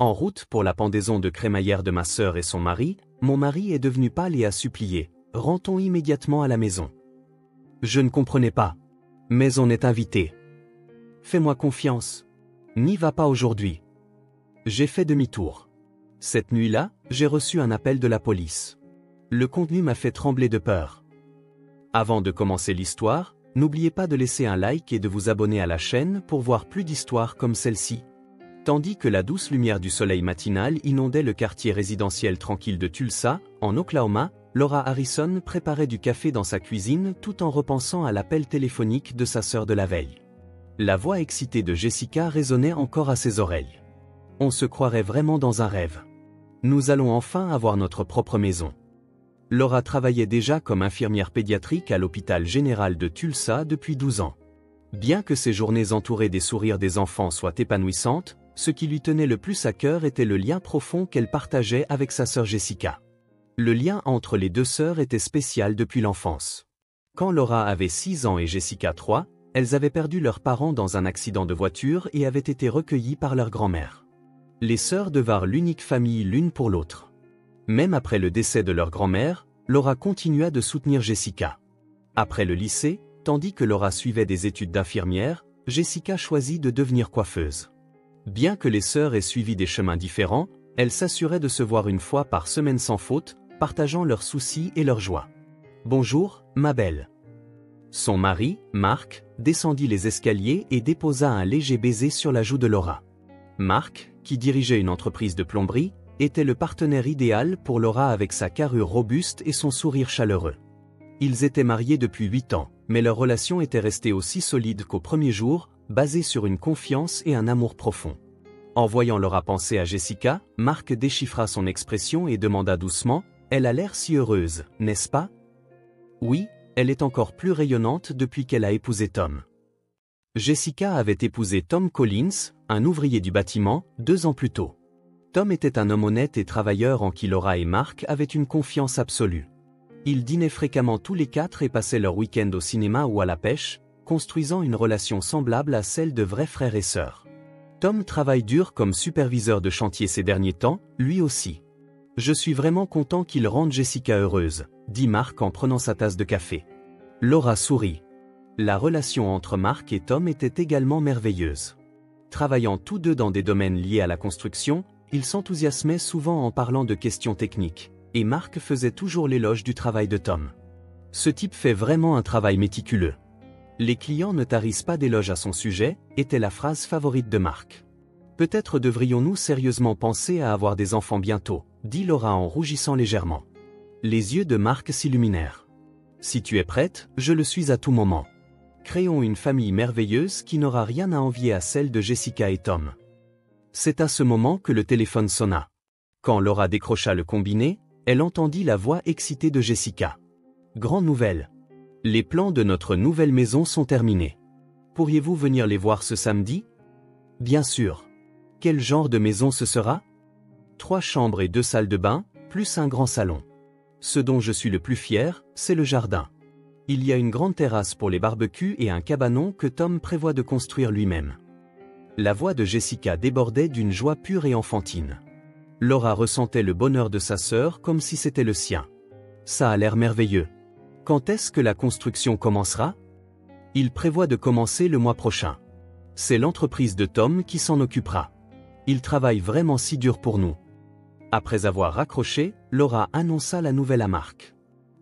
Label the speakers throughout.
Speaker 1: En route pour la pendaison de crémaillère de ma sœur et son mari, mon mari est devenu pâle et a supplié « Rentrons immédiatement à la maison ». Je ne comprenais pas. Mais on est invité. Fais-moi confiance. N'y va pas aujourd'hui. J'ai fait demi-tour. Cette nuit-là, j'ai reçu un appel de la police. Le contenu m'a fait trembler de peur. Avant de commencer l'histoire, n'oubliez pas de laisser un like et de vous abonner à la chaîne pour voir plus d'histoires comme celle-ci. Tandis que la douce lumière du soleil matinal inondait le quartier résidentiel tranquille de Tulsa, en Oklahoma, Laura Harrison préparait du café dans sa cuisine tout en repensant à l'appel téléphonique de sa sœur de la veille. La voix excitée de Jessica résonnait encore à ses oreilles. On se croirait vraiment dans un rêve. Nous allons enfin avoir notre propre maison. Laura travaillait déjà comme infirmière pédiatrique à l'hôpital général de Tulsa depuis 12 ans. Bien que ses journées entourées des sourires des enfants soient épanouissantes, ce qui lui tenait le plus à cœur était le lien profond qu'elle partageait avec sa sœur Jessica. Le lien entre les deux sœurs était spécial depuis l'enfance. Quand Laura avait 6 ans et Jessica 3, elles avaient perdu leurs parents dans un accident de voiture et avaient été recueillies par leur grand-mère. Les sœurs devinrent l'unique famille l'une pour l'autre. Même après le décès de leur grand-mère, Laura continua de soutenir Jessica. Après le lycée, tandis que Laura suivait des études d'infirmière, Jessica choisit de devenir coiffeuse. Bien que les sœurs aient suivi des chemins différents, elles s'assuraient de se voir une fois par semaine sans faute, partageant leurs soucis et leurs joies. « Bonjour, ma belle. » Son mari, Marc, descendit les escaliers et déposa un léger baiser sur la joue de Laura. Marc, qui dirigeait une entreprise de plomberie, était le partenaire idéal pour Laura avec sa carrure robuste et son sourire chaleureux. Ils étaient mariés depuis 8 ans, mais leur relation était restée aussi solide qu'au premier jour, basée sur une confiance et un amour profond. En voyant Laura penser à Jessica, Marc déchiffra son expression et demanda doucement « Elle a l'air si heureuse, n'est-ce pas ?» Oui, elle est encore plus rayonnante depuis qu'elle a épousé Tom. Jessica avait épousé Tom Collins, un ouvrier du bâtiment, 2 ans plus tôt. Tom était un homme honnête et travailleur en qui Laura et Marc avaient une confiance absolue. Ils dînaient fréquemment tous les 4 et passaient leur week-end au cinéma ou à la pêche, construisant une relation semblable à celle de vrais frères et sœurs. Tom travaille dur comme superviseur de chantier ces derniers temps, lui aussi. « Je suis vraiment content qu'il rende Jessica heureuse », dit Marc en prenant sa tasse de café. Laura sourit. La relation entre Marc et Tom était également merveilleuse. Travaillant tous deux dans des domaines liés à la construction, ils s'enthousiasmaient souvent en parlant de questions techniques, et Marc faisait toujours l'éloge du travail de Tom. « Ce type fait vraiment un travail méticuleux. Les clients ne tarissent pas d'éloges à son sujet », était la phrase favorite de Marc. « Peut-être devrions-nous sérieusement penser à avoir des enfants bientôt, dit Laura en rougissant légèrement. Les yeux de Marc s'illuminèrent. « Si tu es prête, je le suis à tout moment. Créons une famille merveilleuse qui n'aura rien à envier à celle de Jessica et Tom. » C'est à ce moment que le téléphone sonna. Quand Laura décrocha le combiné, elle entendit la voix excitée de Jessica. « Grande nouvelle. Les plans de notre nouvelle maison sont terminés. Pourriez-vous venir les voir ce samedi ? » Bien sûr. Quel genre de maison ce sera ? 3 chambres et 2 salles de bain, plus un grand salon. Ce dont je suis le plus fier, c'est le jardin. Il y a une grande terrasse pour les barbecues et un cabanon que Tom prévoit de construire lui-même. La voix de Jessica débordait d'une joie pure et enfantine. Laura ressentait le bonheur de sa sœur comme si c'était le sien. Ça a l'air merveilleux. Quand est-ce que la construction commencera ? Il prévoit de commencer le mois prochain. C'est l'entreprise de Tom qui s'en occupera. Il travaille vraiment si dur pour nous. Après avoir raccroché, Laura annonça la nouvelle à Marc.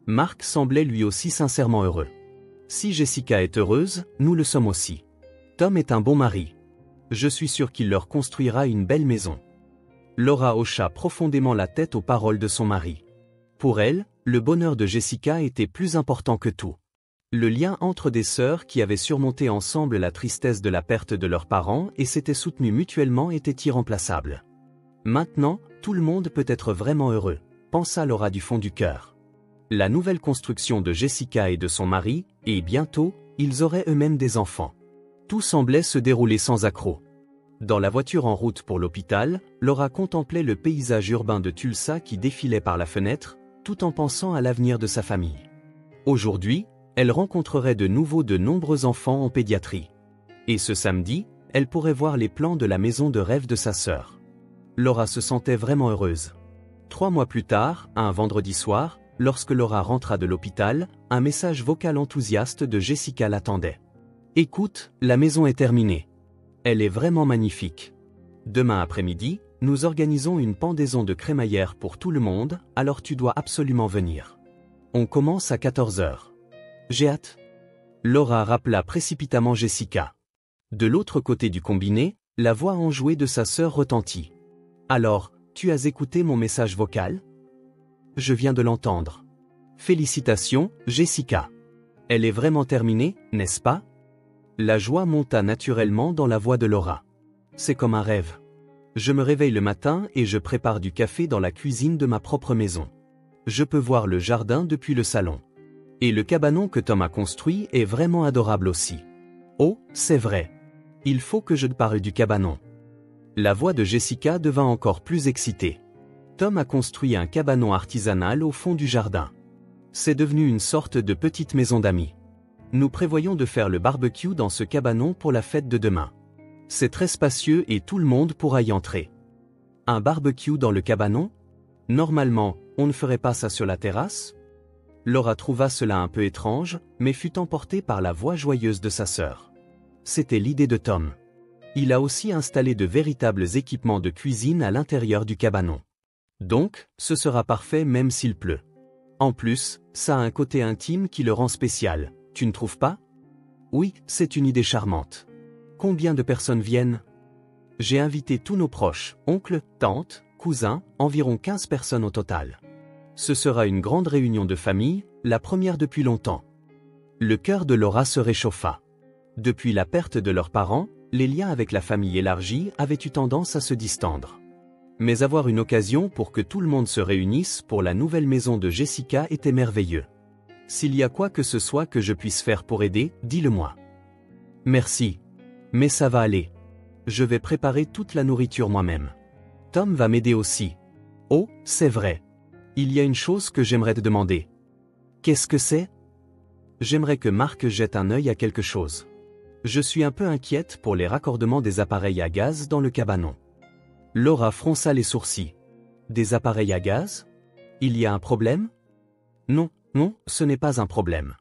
Speaker 1: Marc semblait lui aussi sincèrement heureux. Si Jessica est heureuse, nous le sommes aussi. Tom est un bon mari. Je suis sûr qu'il leur construira une belle maison. Laura hocha profondément la tête aux paroles de son mari. Pour elle, le bonheur de Jessica était plus important que tout. Le lien entre des sœurs qui avaient surmonté ensemble la tristesse de la perte de leurs parents et s'étaient soutenues mutuellement était irremplaçable. Maintenant, tout le monde peut être vraiment heureux, pensa Laura du fond du cœur. La nouvelle construction de Jessica et de son mari, et bientôt, ils auraient eux-mêmes des enfants. Tout semblait se dérouler sans accroc. Dans la voiture en route pour l'hôpital, Laura contemplait le paysage urbain de Tulsa qui défilait par la fenêtre, tout en pensant à l'avenir de sa famille. Aujourd'hui, elle rencontrerait de nouveau de nombreux enfants en pédiatrie. Et ce samedi, elle pourrait voir les plans de la maison de rêve de sa sœur. Laura se sentait vraiment heureuse. 3 mois plus tard, un vendredi soir, lorsque Laura rentra de l'hôpital, un message vocal enthousiaste de Jessica l'attendait. « Écoute, la maison est terminée. Elle est vraiment magnifique. Demain après-midi, nous organisons une pendaison de crémaillère pour tout le monde, alors tu dois absolument venir. On commence à 14 heures. J'ai hâte. » Laura rappela précipitamment Jessica. De l'autre côté du combiné, la voix enjouée de sa sœur retentit. « Alors, tu as écouté mon message vocal ? Je viens de l'entendre. Félicitations, Jessica. Elle est vraiment terminée, n'est-ce pas ? » La joie monta naturellement dans la voix de Laura. C'est comme un rêve. Je me réveille le matin et je prépare du café dans la cuisine de ma propre maison. Je peux voir le jardin depuis le salon. Et le cabanon que Tom a construit est vraiment adorable aussi. Oh, c'est vrai. Il faut que je te parle du cabanon. La voix de Jessica devint encore plus excitée. Tom a construit un cabanon artisanal au fond du jardin. C'est devenu une sorte de petite maison d'amis. Nous prévoyons de faire le barbecue dans ce cabanon pour la fête de demain. C'est très spacieux et tout le monde pourra y entrer. Un barbecue dans le cabanon ? Normalement, on ne ferait pas ça sur la terrasse ? Laura trouva cela un peu étrange, mais fut emportée par la voix joyeuse de sa sœur. C'était l'idée de Tom. Il a aussi installé de véritables équipements de cuisine à l'intérieur du cabanon. Donc, ce sera parfait même s'il pleut. En plus, ça a un côté intime qui le rend spécial, tu ne trouves pas ? Oui, c'est une idée charmante. Combien de personnes viennent ? J'ai invité tous nos proches, oncles, tantes, cousins, environ 15 personnes au total. Ce sera une grande réunion de famille, la première depuis longtemps. Le cœur de Laura se réchauffa. Depuis la perte de leurs parents, les liens avec la famille élargie avaient eu tendance à se distendre. Mais avoir une occasion pour que tout le monde se réunisse pour la nouvelle maison de Jessica était merveilleux. S'il y a quoi que ce soit que je puisse faire pour aider, dis-le-moi. Merci. Mais ça va aller. Je vais préparer toute la nourriture moi-même. Tom va m'aider aussi. Oh, c'est vrai. Il y a une chose que j'aimerais te demander. Qu'est-ce que c'est ? J'aimerais que Marc jette un œil à quelque chose. Je suis un peu inquiète pour les raccordements des appareils à gaz dans le cabanon. Laura fronça les sourcils. Des appareils à gaz ? Il y a un problème ? Non, ce n'est pas un problème.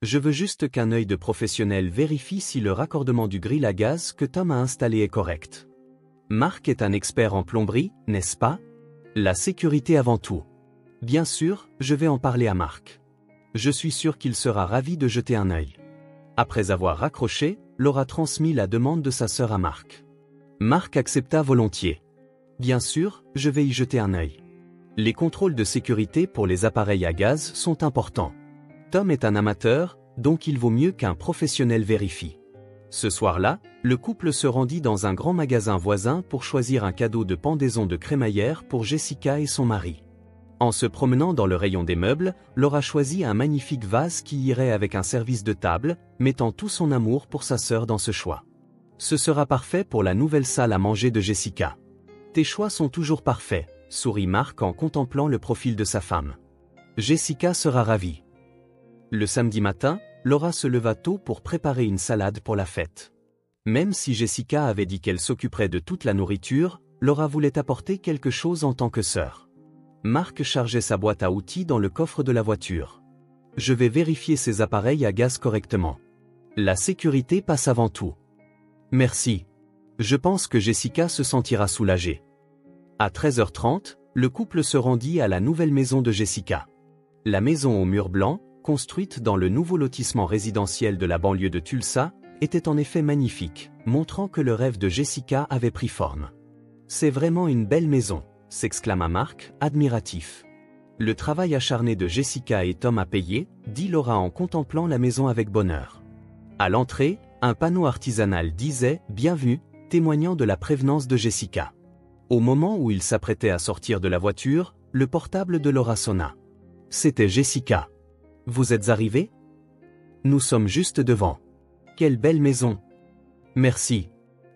Speaker 1: Je veux juste qu'un œil de professionnel vérifie si le raccordement du grill à gaz que Tom a installé est correct. Marc est un expert en plomberie, n'est-ce pas ? La sécurité avant tout. Bien sûr, je vais en parler à Marc. Je suis sûr qu'il sera ravi de jeter un œil. Après avoir raccroché, Laura transmit la demande de sa sœur à Marc. Marc accepta volontiers. Bien sûr, je vais y jeter un œil. Les contrôles de sécurité pour les appareils à gaz sont importants. Tom est un amateur, donc il vaut mieux qu'un professionnel vérifie. Ce soir-là, le couple se rendit dans un grand magasin voisin pour choisir un cadeau de pendaison de crémaillère pour Jessica et son mari. En se promenant dans le rayon des meubles, Laura choisit un magnifique vase qui irait avec un service de table, mettant tout son amour pour sa sœur dans ce choix. Ce sera parfait pour la nouvelle salle à manger de Jessica. Tes choix sont toujours parfaits, sourit Marc en contemplant le profil de sa femme. Jessica sera ravie. Le samedi matin, Laura se leva tôt pour préparer une salade pour la fête. Même si Jessica avait dit qu'elle s'occuperait de toute la nourriture, Laura voulait apporter quelque chose en tant que sœur. Marc chargeait sa boîte à outils dans le coffre de la voiture. Je vais vérifier ces appareils à gaz correctement. La sécurité passe avant tout. Merci. Je pense que Jessica se sentira soulagée. À 13h30, le couple se rendit à la nouvelle maison de Jessica. La maison aux murs blancs, construite dans le nouveau lotissement résidentiel de la banlieue de Tulsa, était en effet magnifique, montrant que le rêve de Jessica avait pris forme. C'est vraiment une belle maison, s'exclama Marc, admiratif. Le travail acharné de Jessica et Tom a payé, dit Laura en contemplant la maison avec bonheur. À l'entrée, un panneau artisanal disait « Bienvenue », témoignant de la prévenance de Jessica. Au moment où il s'apprêtait à sortir de la voiture, le portable de Laura sonna. C'était Jessica. « Vous êtes arrivée ? Nous sommes juste devant. Quelle belle maison. Merci.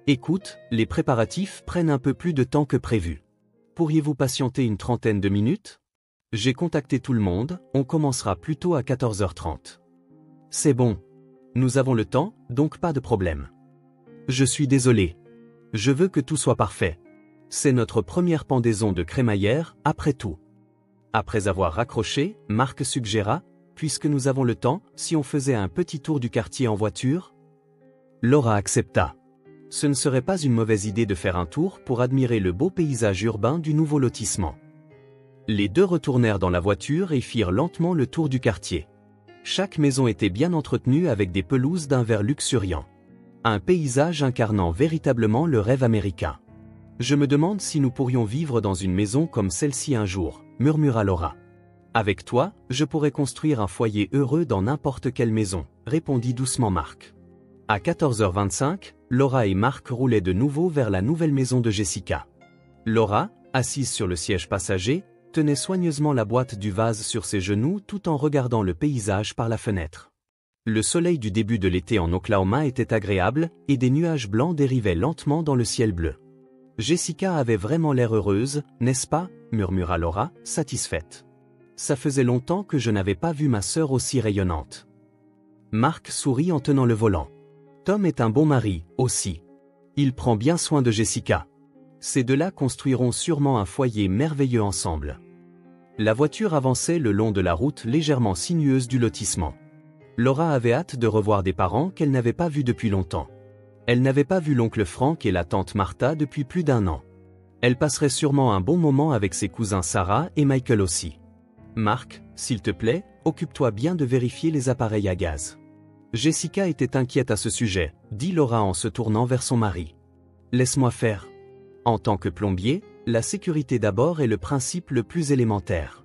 Speaker 1: Écoute, les préparatifs prennent un peu plus de temps que prévu. Pourriez-vous patienter une trentaine de minutes ? J'ai contacté tout le monde, on commencera plutôt à 14h30. C'est bon. Nous avons le temps, donc pas de problème. Je suis désolé. Je veux que tout soit parfait. C'est notre première pendaison de crémaillère, après tout. Après avoir raccroché, Marc suggéra, puisque nous avons le temps, si on faisait un petit tour du quartier en voiture? Laura accepta. Ce ne serait pas une mauvaise idée de faire un tour pour admirer le beau paysage urbain du nouveau lotissement. Les deux retournèrent dans la voiture et firent lentement le tour du quartier. Chaque maison était bien entretenue avec des pelouses d'un vert luxuriant. Un paysage incarnant véritablement le rêve américain. Je me demande si nous pourrions vivre dans une maison comme celle-ci un jour, murmura Laura. Avec toi, je pourrais construire un foyer heureux dans n'importe quelle maison, répondit doucement Marc. À 14h25, Laura et Marc roulaient de nouveau vers la nouvelle maison de Jessica. Laura, assise sur le siège passager, tenait soigneusement la boîte du vase sur ses genoux tout en regardant le paysage par la fenêtre. Le soleil du début de l'été en Oklahoma était agréable et des nuages blancs dérivaient lentement dans le ciel bleu. Jessica avait vraiment l'air heureuse, n'est-ce pas? Murmura Laura, satisfaite. Ça faisait longtemps que je n'avais pas vu ma sœur aussi rayonnante. Marc sourit en tenant le volant. Tom est un bon mari, aussi. Il prend bien soin de Jessica. Ces deux-là construiront sûrement un foyer merveilleux ensemble. La voiture avançait le long de la route légèrement sinueuse du lotissement. Laura avait hâte de revoir des parents qu'elle n'avait pas vus depuis longtemps. Elle n'avait pas vu l'oncle Frank et la tante Martha depuis plus d'1 an. Elle passerait sûrement un bon moment avec ses cousins Sarah et Michael aussi. Marc, s'il te plaît, occupe-toi bien de vérifier les appareils à gaz. Jessica était inquiète à ce sujet, dit Laura en se tournant vers son mari. Laisse-moi faire. En tant que plombier, la sécurité d'abord est le principe le plus élémentaire.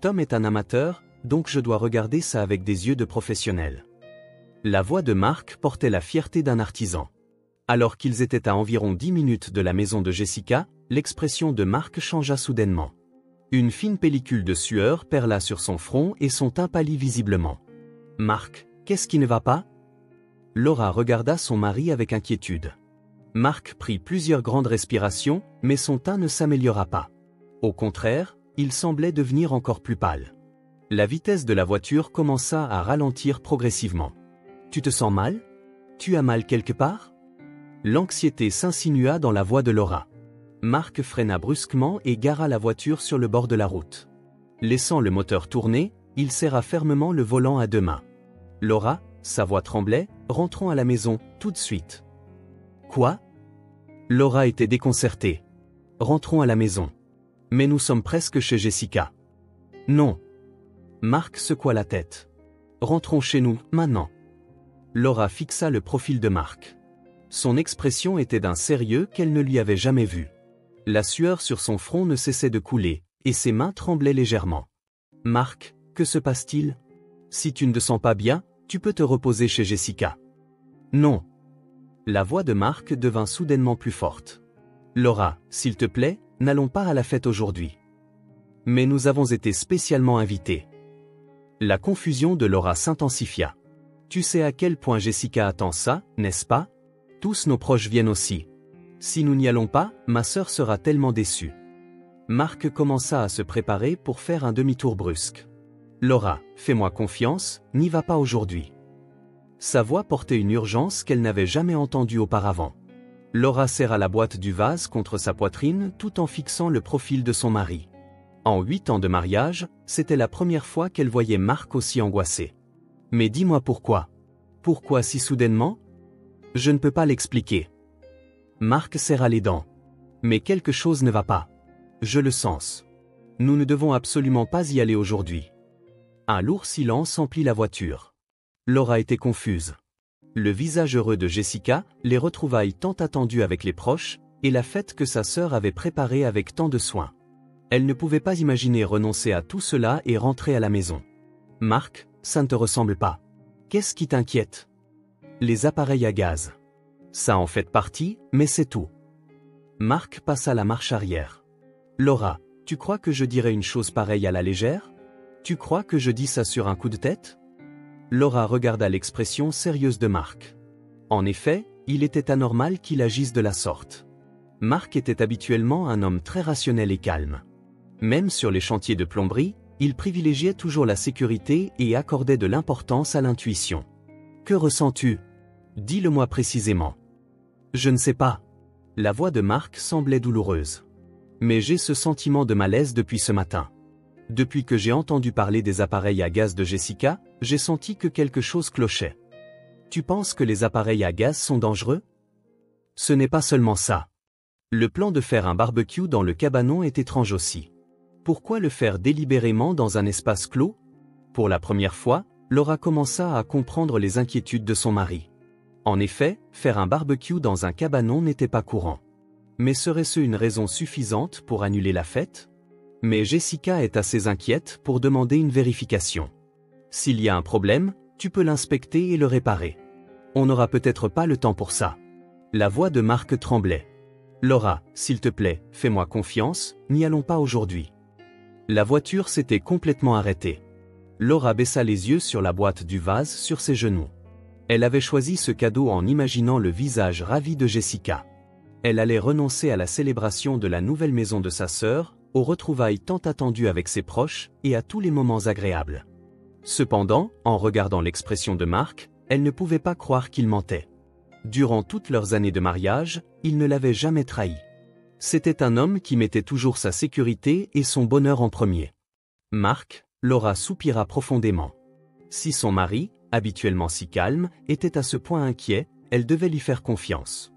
Speaker 1: Tom est un amateur, donc je dois regarder ça avec des yeux de professionnel. La voix de Marc portait la fierté d'un artisan. Alors qu'ils étaient à environ 10 minutes de la maison de Jessica, l'expression de Marc changea soudainement. Une fine pellicule de sueur perla sur son front et son teint pâlit visiblement. Marc, qu'est-ce qui ne va pas? Laura regarda son mari avec inquiétude. Marc prit plusieurs grandes respirations, mais son teint ne s'améliora pas. Au contraire, il semblait devenir encore plus pâle. La vitesse de la voiture commença à ralentir progressivement. Tu te sens mal? Tu as mal quelque part? L'anxiété s'insinua dans la voix de Laura. Marc freina brusquement et gara la voiture sur le bord de la route. Laissant le moteur tourner, il serra fermement le volant à deux mains. Laura, sa voix tremblait, rentrons à la maison, tout de suite. Quoi? Laura était déconcertée. Rentrons à la maison. Mais nous sommes presque chez Jessica. Non. Marc secoua la tête. Rentrons chez nous, maintenant. Laura fixa le profil de Marc. Son expression était d'un sérieux qu'elle ne lui avait jamais vu. La sueur sur son front ne cessait de couler, et ses mains tremblaient légèrement. Marc, que se passe-t-il? Si tu ne te sens pas bien, tu peux te reposer chez Jessica. Non. La voix de Marc devint soudainement plus forte. Laura, s'il te plaît, n'allons pas à la fête aujourd'hui. Mais nous avons été spécialement invités. La confusion de Laura s'intensifia. Tu sais à quel point Jessica attend ça, n'est-ce pas? Tous nos proches viennent aussi. Si nous n'y allons pas, ma sœur sera tellement déçue. Marc commença à se préparer pour faire un demi-tour brusque. Laura, fais-moi confiance, n'y va pas aujourd'hui. Sa voix portait une urgence qu'elle n'avait jamais entendue auparavant. Laura serra la boîte du vase contre sa poitrine tout en fixant le profil de son mari. En 8 ans de mariage, c'était la première fois qu'elle voyait Marc aussi angoissé. Mais dis-moi pourquoi. Pourquoi si soudainement? Je ne peux pas l'expliquer. Marc serra les dents. Mais quelque chose ne va pas. Je le sens. Nous ne devons absolument pas y aller aujourd'hui. Un lourd silence emplit la voiture. Laura était confuse. Le visage heureux de Jessica, les retrouvailles tant attendues avec les proches, et la fête que sa sœur avait préparée avec tant de soin. Elle ne pouvait pas imaginer renoncer à tout cela et rentrer à la maison. Marc, ça ne te ressemble pas. Qu'est-ce qui t'inquiète? Les appareils à gaz. Ça en fait partie, mais c'est tout. Marc passa la marche arrière. Laura, tu crois que je dirais une chose pareille à la légère? Tu crois que je dis ça sur un coup de tête? Laura regarda l'expression sérieuse de Marc. En effet, il était anormal qu'il agisse de la sorte. Marc était habituellement un homme très rationnel et calme. Même sur les chantiers de plomberie, il privilégiait toujours la sécurité et accordait de l'importance à l'intuition. Que ressens-tu? Dis-le-moi précisément. Je ne sais pas. La voix de Mark semblait douloureuse. Mais j'ai ce sentiment de malaise depuis ce matin. Depuis que j'ai entendu parler des appareils à gaz de Jessica, j'ai senti que quelque chose clochait. Tu penses que les appareils à gaz sont dangereux? Ce n'est pas seulement ça. Le plan de faire un barbecue dans le cabanon est étrange aussi. Pourquoi le faire délibérément dans un espace clos? Pour la première fois, Laura commença à comprendre les inquiétudes de son mari. En effet, faire un barbecue dans un cabanon n'était pas courant. Mais serait-ce une raison suffisante pour annuler la fête? Mais Jessica est assez inquiète pour demander une vérification. S'il y a un problème, tu peux l'inspecter et le réparer. On n'aura peut-être pas le temps pour ça. La voix de Mark tremblait. Laura, s'il te plaît, fais-moi confiance, n'y allons pas aujourd'hui. La voiture s'était complètement arrêtée. Laura baissa les yeux sur la boîte du vase sur ses genoux. Elle avait choisi ce cadeau en imaginant le visage ravi de Jessica. Elle allait renoncer à la célébration de la nouvelle maison de sa sœur, aux retrouvailles tant attendues avec ses proches, et à tous les moments agréables. Cependant, en regardant l'expression de Mark, elle ne pouvait pas croire qu'il mentait. Durant toutes leurs années de mariage, il ne l'avait jamais trahi. C'était un homme qui mettait toujours sa sécurité et son bonheur en premier. Mark, Laura soupira profondément. Si son mari, habituellement si calme, était à ce point inquiet, elle devait lui faire confiance.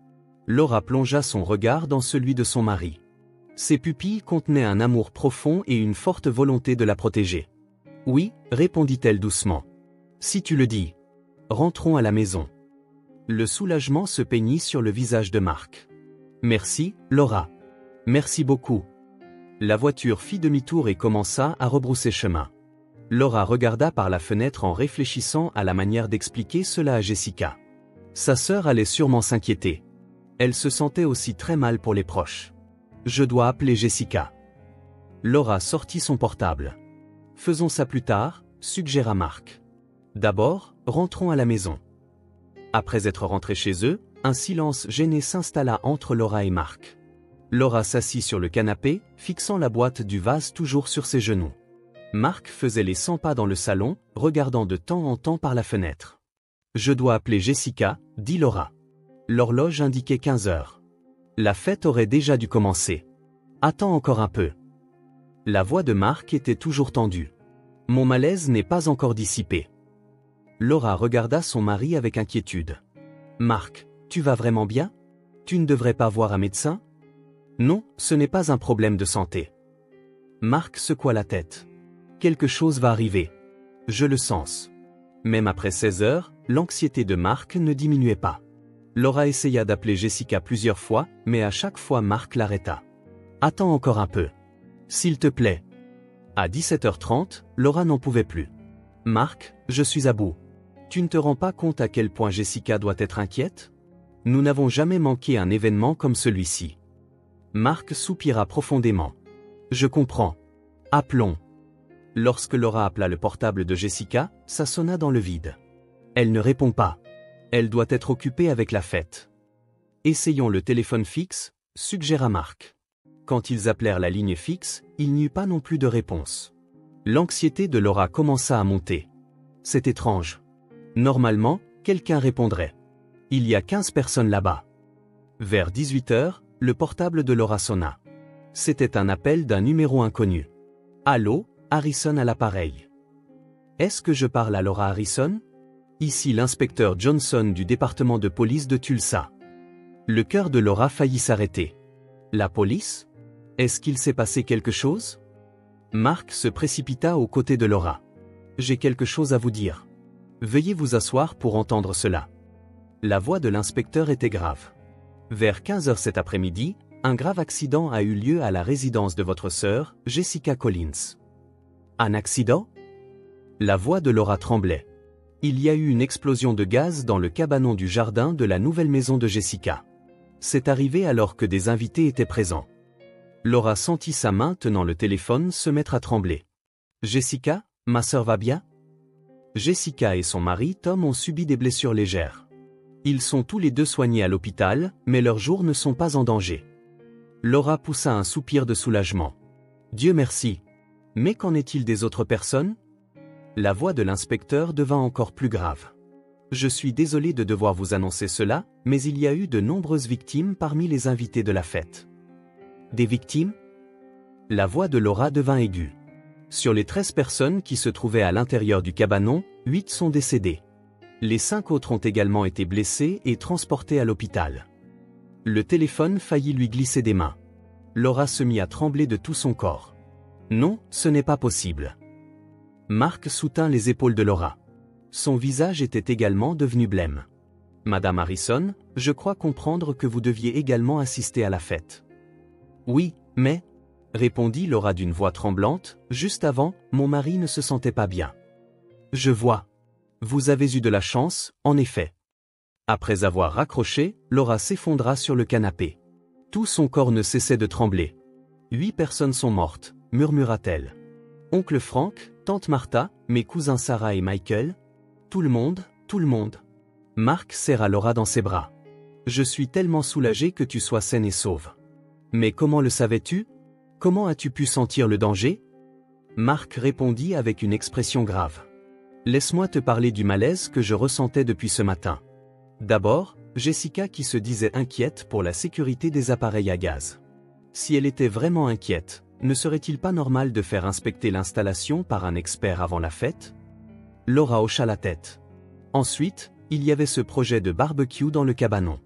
Speaker 1: Laura plongea son regard dans celui de son mari. Ses pupilles contenaient un amour profond et une forte volonté de la protéger. « Oui » répondit-elle doucement. « Si tu le dis. Rentrons à la maison. » Le soulagement se peignit sur le visage de Mark. « Merci, Laura. Merci beaucoup. » La voiture fit demi-tour et commença à rebrousser chemin. Laura regarda par la fenêtre en réfléchissant à la manière d'expliquer cela à Jessica. Sa sœur allait sûrement s'inquiéter. Elle se sentait aussi très mal pour les proches. « Je dois appeler Jessica. » Laura sortit son portable. « Faisons ça plus tard » suggéra Mark. « D'abord, rentrons à la maison. » Après être rentrés chez eux, un silence gêné s'installa entre Laura et Mark. Laura s'assit sur le canapé, fixant la boîte du vase toujours sur ses genoux. Mark faisait les 100 pas dans le salon, regardant de temps en temps par la fenêtre. « Je dois appeler Jessica » dit Laura. L'horloge indiquait 15 heures. La fête aurait déjà dû commencer. « Attends encore un peu. » La voix de Mark était toujours tendue. « Mon malaise n'est pas encore dissipé. » Laura regarda son mari avec inquiétude. « Mark, tu vas vraiment bien? Tu ne devrais pas voir un médecin? » « Non, ce n'est pas un problème de santé. » Mark secoua la tête. « Quelque chose va arriver. Je le sens. » Même après 16 heures, l'anxiété de Mark ne diminuait pas. Laura essaya d'appeler Jessica plusieurs fois, mais à chaque fois Mark l'arrêta. « Attends encore un peu. S'il te plaît. » À 17h30, Laura n'en pouvait plus. « Mark, je suis à bout. Tu ne te rends pas compte à quel point Jessica doit être inquiète? Nous n'avons jamais manqué un événement comme celui-ci. » Mark soupira profondément. « Je comprends. Appelons. » Lorsque Laura appela le portable de Jessica, ça sonna dans le vide. Elle ne répond pas. Elle doit être occupée avec la fête. « Essayons le téléphone fixe » suggéra Mark. Quand ils appelèrent la ligne fixe, il n'y eut pas non plus de réponse. L'anxiété de Laura commença à monter. C'est étrange. Normalement, quelqu'un répondrait. Il y a 15 personnes là-bas. Vers 18h, le portable de Laura sonna. C'était un appel d'un numéro inconnu. « Allô, Harrison à l'appareil. » Est-ce que je parle à Laura Harrison? Ici l'inspecteur Johnson du département de police de Tulsa. Le cœur de Laura faillit s'arrêter. La police? Est-ce qu'il s'est passé quelque chose? Mark se précipita aux côtés de Laura. « J'ai quelque chose à vous dire. Veuillez vous asseoir pour entendre cela. » La voix de l'inspecteur était grave. Vers 15 heures cet après-midi, un grave accident a eu lieu à la résidence de votre sœur, Jessica Collins. Un accident? La voix de Laura tremblait. Il y a eu une explosion de gaz dans le cabanon du jardin de la nouvelle maison de Jessica. C'est arrivé alors que des invités étaient présents. Laura sentit sa main tenant le téléphone se mettre à trembler. « Jessica, ma sœur va bien? » Jessica et son mari Tom ont subi des blessures légères. Ils sont tous les deux soignés à l'hôpital, mais leurs jours ne sont pas en danger. Laura poussa un soupir de soulagement. « Dieu merci. Mais qu'en est-il des autres personnes ?» La voix de l'inspecteur devint encore plus grave. « Je suis désolé de devoir vous annoncer cela, mais il y a eu de nombreuses victimes parmi les invités de la fête. Des victimes? La voix de Laura devint aiguë. Sur les 13 personnes qui se trouvaient à l'intérieur du cabanon, 8 sont décédées. Les 5 autres ont également été blessés et transportés à l'hôpital. Le téléphone faillit lui glisser des mains. Laura se mit à trembler de tout son corps. Non, ce n'est pas possible. Mark soutint les épaules de Laura. Son visage était également devenu blême. Madame Harrison, je crois comprendre que vous deviez également assister à la fête. Oui, mais, répondit Laura d'une voix tremblante, juste avant, mon mari ne se sentait pas bien. Je vois. Vous avez eu de la chance, en effet. Après avoir raccroché, Laura s'effondra sur le canapé. Tout son corps ne cessait de trembler. 8 personnes sont mortes, murmura-t-elle. Oncle Frank, tante Martha, mes cousins Sarah et Michael. Tout le monde, tout le monde. Mark serra Laura dans ses bras. Je suis tellement soulagé que tu sois saine et sauve. Mais comment le savais-tu? Comment as-tu pu sentir le danger? Mark répondit avec une expression grave. Laisse-moi te parler du malaise que je ressentais depuis ce matin. D'abord, Jessica qui se disait inquiète pour la sécurité des appareils à gaz. Si elle était vraiment inquiète, ne serait-il pas normal de faire inspecter l'installation par un expert avant la fête? Laura hocha la tête. Ensuite, il y avait ce projet de barbecue dans le cabanon.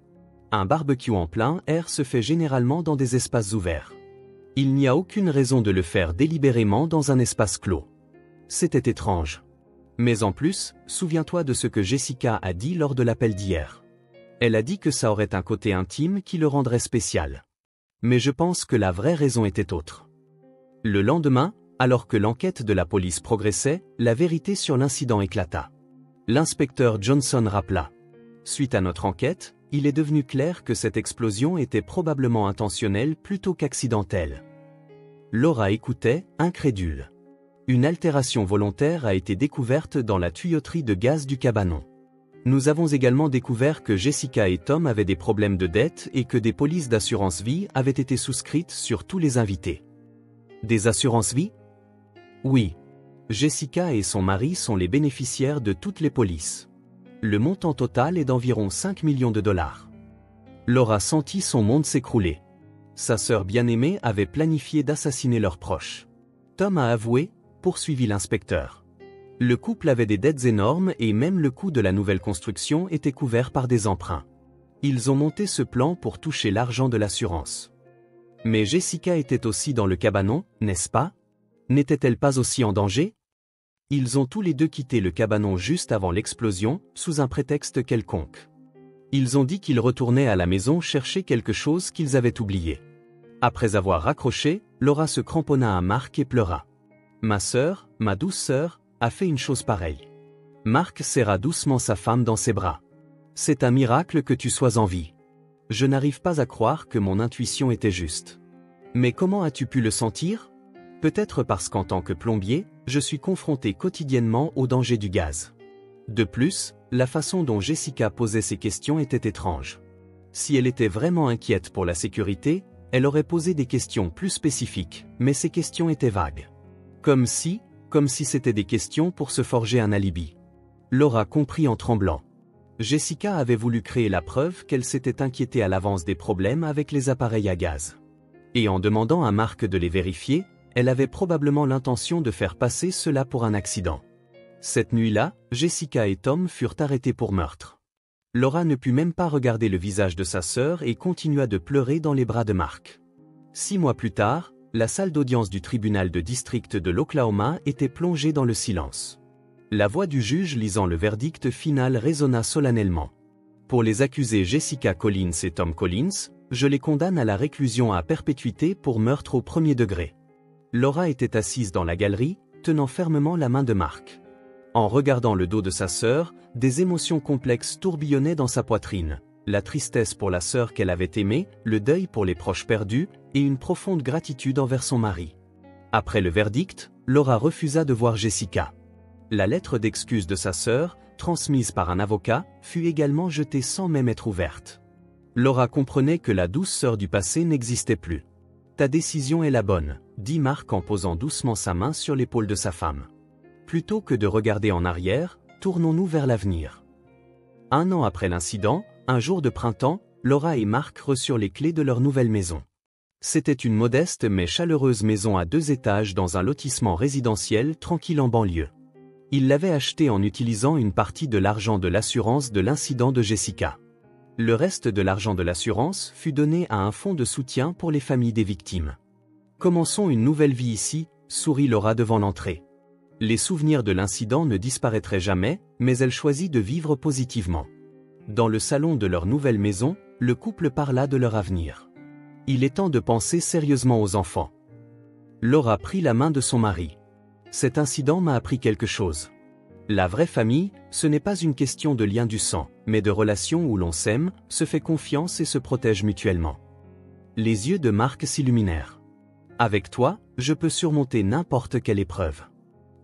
Speaker 1: Un barbecue en plein air se fait généralement dans des espaces ouverts. Il n'y a aucune raison de le faire délibérément dans un espace clos. C'était étrange. Mais en plus, souviens-toi de ce que Jessica a dit lors de l'appel d'hier. Elle a dit que ça aurait un côté intime qui le rendrait spécial. Mais je pense que la vraie raison était autre. Le lendemain, alors que l'enquête de la police progressait, la vérité sur l'incident éclata. L'inspecteur Johnson rappela. Suite à notre enquête, il est devenu clair que cette explosion était probablement intentionnelle plutôt qu'accidentelle. Laura écoutait, incrédule. Une altération volontaire a été découverte dans la tuyauterie de gaz du cabanon. Nous avons également découvert que Jessica et Tom avaient des problèmes de dette et que des polices d'assurance vie avaient été souscrites sur tous les invités. Des assurances vie? Oui. Jessica et son mari sont les bénéficiaires de toutes les polices. Le montant total est d'environ 5 millions de dollars. Laura sentit son monde s'écrouler. Sa sœur bien-aimée avait planifié d'assassiner leurs proches. Tom a avoué, poursuivit l'inspecteur. Le couple avait des dettes énormes et même le coût de la nouvelle construction était couvert par des emprunts. Ils ont monté ce plan pour toucher l'argent de l'assurance. Mais Jessica était aussi dans le cabanon, n'est-ce pas? N'était-elle pas aussi en danger? Ils ont tous les deux quitté le cabanon juste avant l'explosion, sous un prétexte quelconque. Ils ont dit qu'ils retournaient à la maison chercher quelque chose qu'ils avaient oublié. Après avoir raccroché, Laura se cramponna à Mark et pleura. Ma sœur, ma douce sœur, a fait une chose pareille. Mark serra doucement sa femme dans ses bras. C'est un miracle que tu sois en vie. Je n'arrive pas à croire que mon intuition était juste. Mais comment as-tu pu le sentir? Peut-être parce qu'en tant que plombier, je suis confronté quotidiennement au danger du gaz. De plus, la façon dont Jessica posait ses questions était étrange. Si elle était vraiment inquiète pour la sécurité, elle aurait posé des questions plus spécifiques, mais ces questions étaient vagues. Comme si c'était des questions pour se forger un alibi. Laura comprit en tremblant. Jessica avait voulu créer la preuve qu'elle s'était inquiétée à l'avance des problèmes avec les appareils à gaz. Et en demandant à Mark de les vérifier, elle avait probablement l'intention de faire passer cela pour un accident. Cette nuit-là, Jessica et Tom furent arrêtés pour meurtre. Laura ne put même pas regarder le visage de sa sœur et continua de pleurer dans les bras de Mark. 6 mois plus tard, la salle d'audience du tribunal de district de l'Oklahoma était plongée dans le silence. La voix du juge lisant le verdict final résonna solennellement. Pour les accusés Jessica Collins et Tom Collins, je les condamne à la réclusion à perpétuité pour meurtre au premier degré. Laura était assise dans la galerie, tenant fermement la main de Mark. En regardant le dos de sa sœur, des émotions complexes tourbillonnaient dans sa poitrine. La tristesse pour la sœur qu'elle avait aimée, le deuil pour les proches perdus, et une profonde gratitude envers son mari. Après le verdict, Laura refusa de voir Jessica. La lettre d'excuse de sa sœur, transmise par un avocat, fut également jetée sans même être ouverte. Laura comprenait que la douce sœur du passé n'existait plus. « Ta décision est la bonne », dit Mark en posant doucement sa main sur l'épaule de sa femme. « Plutôt que de regarder en arrière, tournons-nous vers l'avenir. » 1 an après l'incident, un jour de printemps, Laura et Marc reçurent les clés de leur nouvelle maison. C'était une modeste mais chaleureuse maison à 2 étages dans un lotissement résidentiel tranquille en banlieue. Ils l'avaient achetée en utilisant une partie de l'argent de l'assurance de l'incident de Jessica. Le reste de l'argent de l'assurance fut donné à un fonds de soutien pour les familles des victimes. Commençons une nouvelle vie ici, sourit Laura devant l'entrée. Les souvenirs de l'incident ne disparaîtraient jamais, mais elle choisit de vivre positivement. Dans le salon de leur nouvelle maison, le couple parla de leur avenir. Il est temps de penser sérieusement aux enfants. Laura prit la main de son mari. Cet incident m'a appris quelque chose. La vraie famille, ce n'est pas une question de lien du sang, mais de relations où l'on s'aime, se fait confiance et se protège mutuellement. Les yeux de Marc s'illuminèrent. Avec toi, je peux surmonter n'importe quelle épreuve.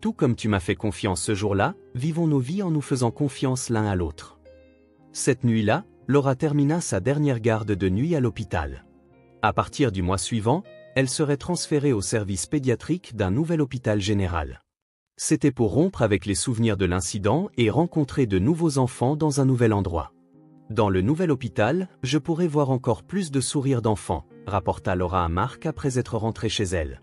Speaker 1: Tout comme tu m'as fait confiance ce jour-là, vivons nos vies en nous faisant confiance l'un à l'autre. Cette nuit-là, Laura termina sa dernière garde de nuit à l'hôpital. À partir du mois suivant, elle serait transférée au service pédiatrique d'un nouvel hôpital général. C'était pour rompre avec les souvenirs de l'incident et rencontrer de nouveaux enfants dans un nouvel endroit. Dans le nouvel hôpital, je pourrais voir encore plus de sourires d'enfants, rapporta Laura à Marc après être rentrée chez elle.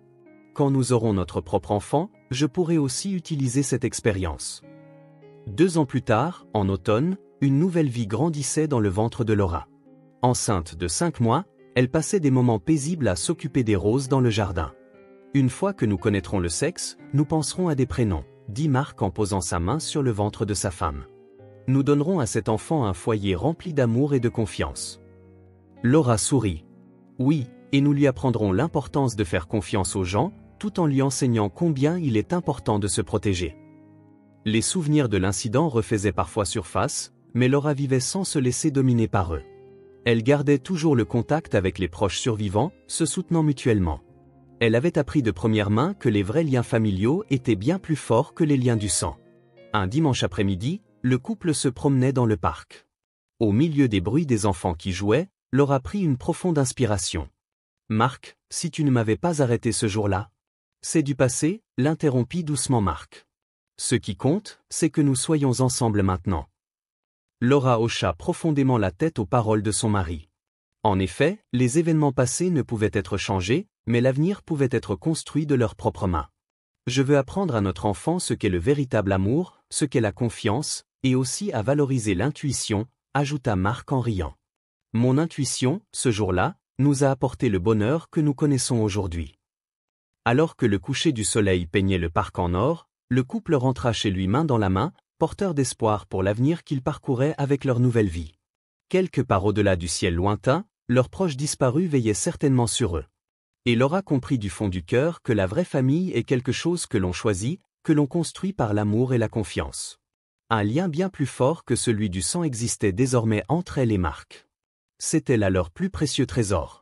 Speaker 1: Quand nous aurons notre propre enfant, je pourrai aussi utiliser cette expérience. 2 ans plus tard, en automne, une nouvelle vie grandissait dans le ventre de Laura. Enceinte de 5 mois, elle passait des moments paisibles à s'occuper des roses dans le jardin. Une fois que nous connaîtrons le sexe, nous penserons à des prénoms, dit Marc en posant sa main sur le ventre de sa femme. Nous donnerons à cet enfant un foyer rempli d'amour et de confiance. Laura sourit. Oui, et nous lui apprendrons l'importance de faire confiance aux gens, tout en lui enseignant combien il est important de se protéger. Les souvenirs de l'incident refaisaient parfois surface, mais Laura vivait sans se laisser dominer par eux. Elle gardait toujours le contact avec les proches survivants, se soutenant mutuellement. Elle avait appris de première main que les vrais liens familiaux étaient bien plus forts que les liens du sang. Un dimanche après-midi, le couple se promenait dans le parc. Au milieu des bruits des enfants qui jouaient, Laura prit une profonde inspiration. « Marc, si tu ne m'avais pas arrêté ce jour-là » ?»« C'est du passé » l'interrompit doucement Marc. « Ce qui compte, c'est que nous soyons ensemble maintenant. » Laura hocha profondément la tête aux paroles de son mari. En effet, les événements passés ne pouvaient être changés, mais l'avenir pouvait être construit de leurs propres mains. Je veux apprendre à notre enfant ce qu'est le véritable amour, ce qu'est la confiance, et aussi à valoriser l'intuition, ajouta Marc en riant. Mon intuition, ce jour-là, nous a apporté le bonheur que nous connaissons aujourd'hui. Alors que le coucher du soleil peignait le parc en or, le couple rentra chez lui main dans la main, porteur d'espoir pour l'avenir qu'ils parcouraient avec leur nouvelle vie. Quelque part au-delà du ciel lointain, leurs proches disparus veillaient certainement sur eux. Et Laura comprit du fond du cœur que la vraie famille est quelque chose que l'on choisit, que l'on construit par l'amour et la confiance. Un lien bien plus fort que celui du sang existait désormais entre elle et Marc. C'était là leur plus précieux trésor.